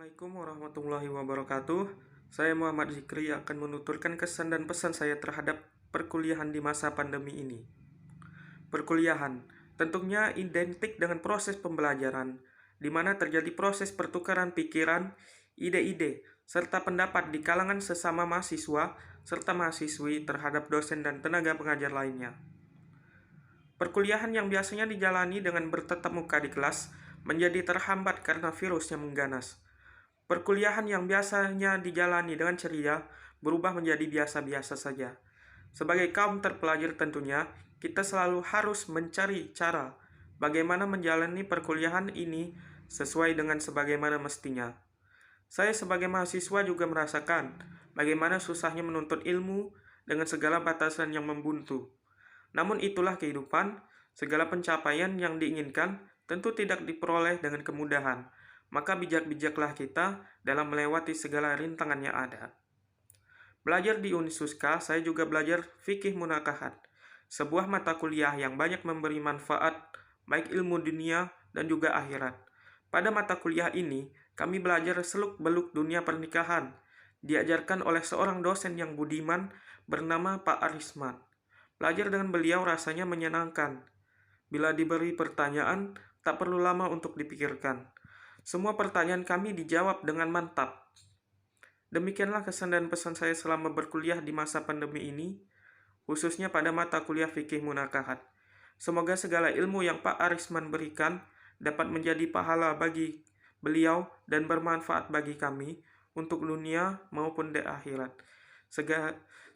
Assalamualaikum warahmatullahi wabarakatuh. Saya Muhammad Zikri akan menuturkan kesan dan pesan saya terhadap perkuliahan di masa pandemi ini. Perkuliahan tentunya identik dengan proses pembelajaran, di mana terjadi proses pertukaran pikiran, ide-ide, serta pendapat di kalangan sesama mahasiswa serta mahasiswi terhadap dosen dan tenaga pengajar lainnya. Perkuliahan yang biasanya dijalani dengan bertatap muka di kelas menjadi terhambat karena virus yang mengganas. Perkuliahan yang biasanya dijalani dengan ceria berubah menjadi biasa-biasa saja. Sebagai kaum terpelajar tentunya, kita selalu harus mencari cara bagaimana menjalani perkuliahan ini sesuai dengan sebagaimana mestinya. Saya sebagai mahasiswa juga merasakan bagaimana susahnya menuntut ilmu dengan segala batasan yang membuntu. Namun itulah kehidupan, segala pencapaian yang diinginkan tentu tidak diperoleh dengan kemudahan. Maka bijak-bijaklah kita dalam melewati segala rintangan yang ada. Belajar di Unisuska, saya juga belajar fikih munakahat, sebuah mata kuliah yang banyak memberi manfaat, baik ilmu dunia dan juga akhirat. Pada mata kuliah ini, kami belajar seluk-beluk dunia pernikahan, diajarkan oleh seorang dosen yang budiman bernama Pak Arisman. Belajar dengan beliau rasanya menyenangkan. Bila diberi pertanyaan, tak perlu lama untuk dipikirkan. Semua pertanyaan kami dijawab dengan mantap. Demikianlah kesan dan pesan saya selama berkuliah di masa pandemi ini, khususnya pada mata kuliah fikih munakahat. Semoga segala ilmu yang Pak Arisman berikan dapat menjadi pahala bagi beliau dan bermanfaat bagi kami untuk dunia maupun di akhirat.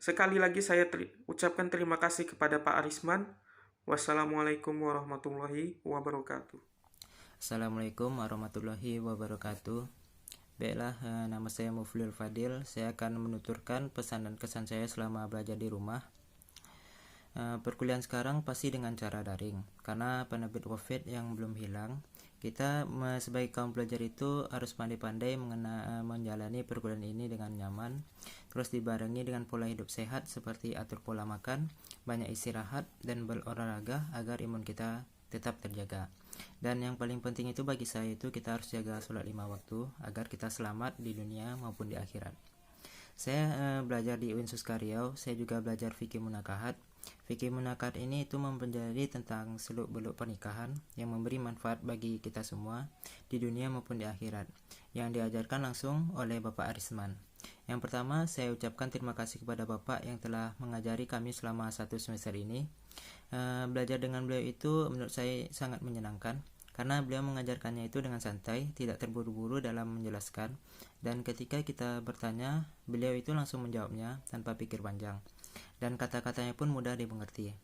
Sekali lagi saya ucapkan terima kasih kepada Pak Arisman. Wassalamualaikum warahmatullahi wabarakatuh. Assalamualaikum warahmatullahi wabarakatuh. Baiklah, nama saya Muflil Fadil. Saya akan menuturkan pesan dan kesan saya selama belajar di rumah. Perkuliahan sekarang pasti dengan cara daring, karena pandemi COVID yang belum hilang. Kita sebagai kaum pelajar itu harus pandai-pandai menjalani perkuliahan ini dengan nyaman, terus dibarengi dengan pola hidup sehat seperti atur pola makan, banyak istirahat, dan berolahraga agar imun kita tetap terjaga. Dan yang paling penting itu bagi saya itu kita harus jaga sholat 5 waktu agar kita selamat di dunia maupun di akhirat. Saya belajar di Unisuska Riau. Saya juga belajar fikih munakahat. Fikih munakahat ini itu mempelajari tentang seluk-beluk pernikahan yang memberi manfaat bagi kita semua di dunia maupun di akhirat, yang diajarkan langsung oleh Bapak Arisman. Yang pertama, saya ucapkan terima kasih kepada Bapak yang telah mengajari kami selama 1 semester ini. Belajar dengan beliau itu menurut saya sangat menyenangkan, karena beliau mengajarkannya itu dengan santai, tidak terburu-buru dalam menjelaskan, dan ketika kita bertanya, beliau itu langsung menjawabnya tanpa pikir panjang, dan kata-katanya pun mudah dimengerti.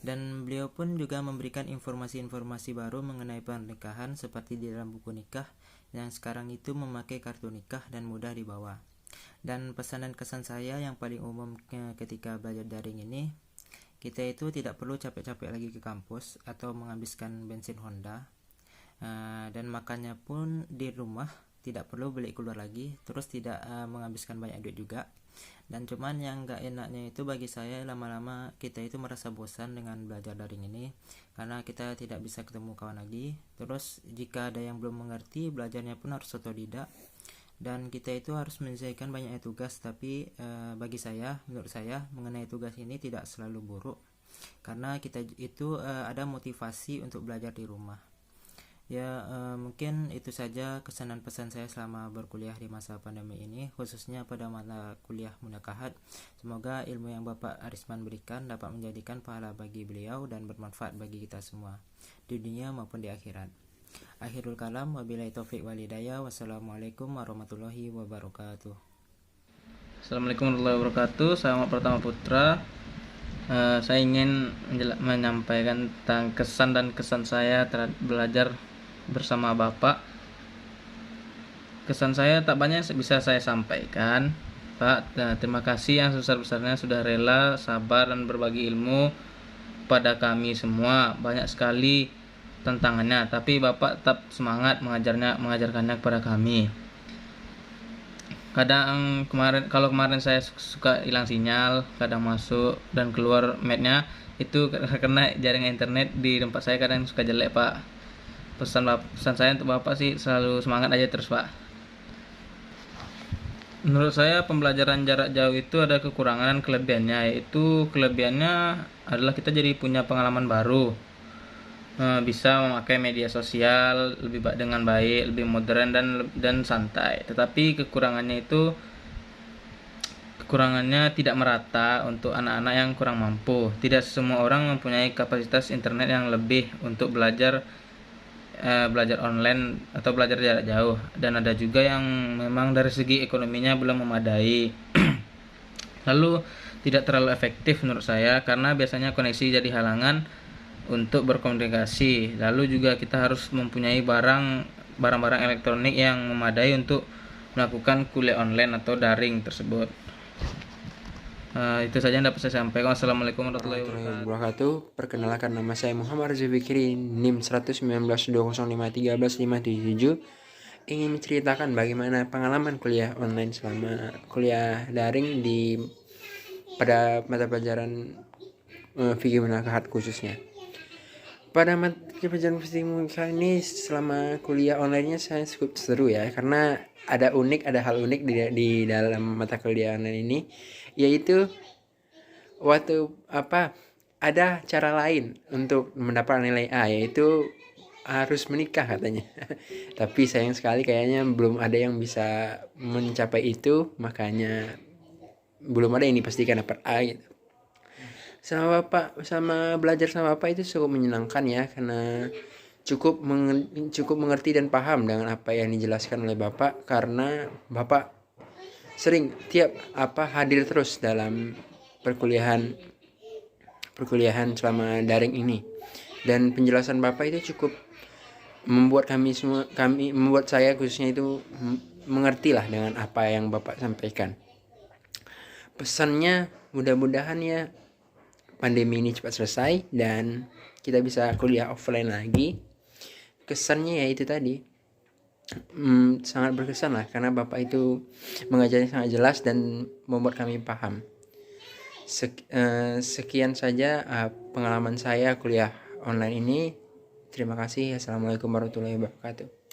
Dan beliau pun juga memberikan informasi-informasi baru mengenai pernikahan seperti di dalam buku nikah yang sekarang itu memakai kartu nikah dan mudah dibawa. Dan pesan dan kesan saya yang paling umum ketika belajar daring ini, kita itu tidak perlu capek-capek lagi ke kampus atau menghabiskan bensin Honda, dan makannya pun di rumah, tidak perlu beli keluar lagi, terus tidak menghabiskan banyak duit juga. Dan cuman yang gak enaknya itu bagi saya, lama-lama kita itu merasa bosan dengan belajar daring ini, karena kita tidak bisa ketemu kawan lagi. Terus jika ada yang belum mengerti, belajarnya pun harus otodidak, dan kita itu harus menyelesaikan banyak tugas. Tapi bagi saya, menurut saya, mengenai tugas ini tidak selalu buruk, karena kita itu ada motivasi untuk belajar di rumah. Mungkin itu saja kesan dan pesan saya selama berkuliah di masa pandemi ini, khususnya pada mata kuliah munakahat. Semoga ilmu yang Bapak Arisman berikan dapat menjadikan pahala bagi beliau dan bermanfaat bagi kita semua di dunia maupun di akhirat. Akhirul kalam, wabillahi taufik walhidayah. Wassalamualaikum warahmatullahi wabarakatuh. Assalamualaikum warahmatullahi wabarakatuh. Saya Muhammad Pratama Putra. Saya ingin menyampaikan tentang kesan dan kesan saya terhadap belajar bersama Bapak. Kesan saya tak banyak yang bisa saya sampaikan, Pak. Terima kasih yang sebesar-besarnya sudah rela, sabar, dan berbagi ilmu pada kami semua. Banyak sekali tantangannya, tapi Bapak tetap semangat mengajarkannya kepada kami. Kadang kemarin saya suka hilang sinyal, kadang masuk dan keluar matnya itu karena jaringan internet di tempat saya kadang suka jelek, Pak. pesan saya untuk Bapak sih selalu semangat aja terus, Pak. Menurut saya pembelajaran jarak jauh itu ada kekurangan dan kelebihannya, yaitu kelebihannya adalah kita jadi punya pengalaman baru, bisa memakai media sosial dengan baik, lebih modern dan santai. Tetapi kekurangannya tidak merata untuk anak-anak yang kurang mampu. Tidak semua orang mempunyai kapasitas internet yang lebih untuk belajar online atau belajar jarak jauh, dan ada juga yang memang dari segi ekonominya belum memadai. Lalu tidak terlalu efektif menurut saya karena biasanya koneksi jadi halangan untuk berkomunikasi. Lalu juga kita harus mempunyai barang-barang elektronik yang memadai untuk melakukan kuliah online atau daring tersebut. Itu saja yang dapat saya sampaikan. Wassalamualaikum warahmatullahi wabarakatuh. Perkenalkan, nama saya Muhammad Arzi Fikri, NIM 11920531157. Ingin menceritakan bagaimana pengalaman kuliah online selama kuliah daring pada mata pelajaran fikih munakahat khususnya. Pada mata pelajaran fikih munakahat ini selama kuliah online-nya saya cukup seru ya, karena ada hal unik di dalam mata kuliah online ini, yaitu ada cara lain untuk mendapat nilai A, yaitu harus menikah katanya. Tapi sayang sekali kayaknya belum ada yang bisa mencapai itu, makanya belum ada yang dipastikan dapat A gitu. Belajar sama Bapak itu cukup menyenangkan ya, karena cukup mengerti dan paham dengan apa yang dijelaskan oleh Bapak, karena Bapak sering hadir terus dalam perkuliahan selama daring ini, dan penjelasan Bapak itu cukup membuat membuat saya khususnya itu mengerti lah dengan apa yang Bapak sampaikan. Pesannya, mudah-mudahan ya pandemi ini cepat selesai dan kita bisa kuliah offline lagi. Kesannya ya itu tadi, sangat berkesan lah, karena Bapak itu mengajarnya sangat jelas dan membuat kami paham. Sekian saja pengalaman saya kuliah online ini. Terima kasih. Assalamualaikum warahmatullahi wabarakatuh.